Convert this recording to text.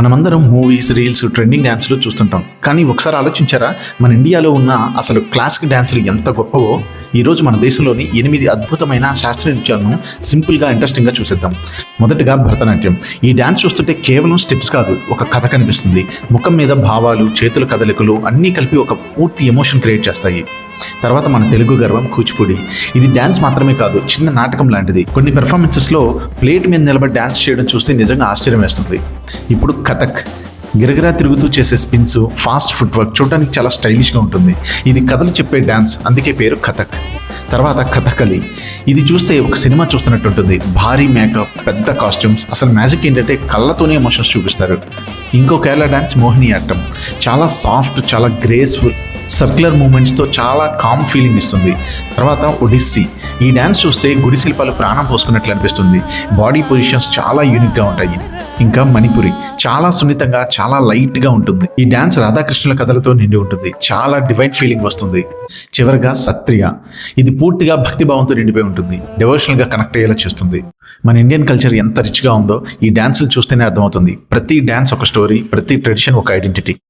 మనమందరం movies, reels, trending డ్యాన్స్లు చూస్తుంటాం. కానీ ఒకసారి ఆలోచించారా, మన ఇండియాలో ఉన్న అసలు క్లాసిక్ డ్యాన్సులు ఎంత గొప్పవో? ఈరోజు మన దేశంలోని 8 అద్భుతమైన శాస్త్రీయ నృత్యాలను సింపుల్గా, ఇంట్రెస్టింగ్గా చూసేద్దాం. మొదటగా భరతనాట్యం. ఈ డ్యాన్స్ చూస్తుంటే కేవలం స్టెప్స్ కాదు, ఒక కథ కనిపిస్తుంది. ముఖం మీద భావాలు, చేతుల కదలికలు అన్నీ కలిపి ఒక పూర్తి ఎమోషన్ క్రియేట్ చేస్తాయి. తర్వాత మన తెలుగు గర్వం కూచిపూడి. ఇది డ్యాన్స్ మాత్రమే కాదు, చిన్న నాటకం లాంటిది. కొన్ని పెర్ఫార్మెన్సెస్లో ప్లేట్ మీద నిలబడి డ్యాన్స్ చేయడం చూస్తే నిజంగా ఆశ్చర్యం వేస్తుంది. ఇప్పుడు కథక్. గిరగిరా తిరుగుతూ చేసే స్పిన్స్, ఫాస్ట్ ఫుట్ వర్క్ చూడడానికి చాలా స్టైలిష్గా ఉంటుంది. ఇది కథలు చెప్పే డ్యాన్స్, అందుకే పేరు కథక్. తర్వాత కథకళి. ఇది చూస్తే ఒక సినిమా చూస్తున్నట్టు ఉంటుంది. భారీ మేకప్, పెద్ద కాస్ట్యూమ్స్, అసలు మ్యాజిక్ ఏంటంటే కళ్ళతోనే ఎమోషన్స్ చూపిస్తారు. ఇంకో కేరళ డ్యాన్స్ మోహినియాట్టం. చాలా సాఫ్ట్, చాలా గ్రేస్ఫుల్, సర్క్యులర్ మూమెంట్స్తో చాలా కామ్ ఫీలింగ్ ఇస్తుంది. తర్వాత ఒడిస్సీ. ఈ డ్యాన్స్ చూస్తే గుడి శిల్పాలు ప్రాణం పోసుకున్నట్లు అనిపిస్తుంది. బాడీ పొజిషన్స్ చాలా యూనిక్గా ఉంటాయి. ఇంకా మణిపురి. చాలా సున్నితంగా, చాలా లైట్గా ఉంటుంది. ఈ డ్యాన్స్ రాధాకృష్ణుల కథలతో నిండి ఉంటుంది. చాలా డివైన్ ఫీలింగ్ వస్తుంది. చివరిగా సత్రియ. ఇది పూర్తిగా భక్తిభావంతో నిండిపోయి ఉంటుంది. డివోషనల్గా కనెక్ట్ అయ్యేలా చేస్తుంది. మన ఇండియన్ కల్చర్ ఎంత రిచ్గా ఉందో ఈ డ్యాన్సులు చూస్తేనే అర్థమవుతుంది. ప్రతి డ్యాన్స్ ఒక స్టోరీ, ప్రతి ట్రెడిషన్ ఒక ఐడెంటిటీ.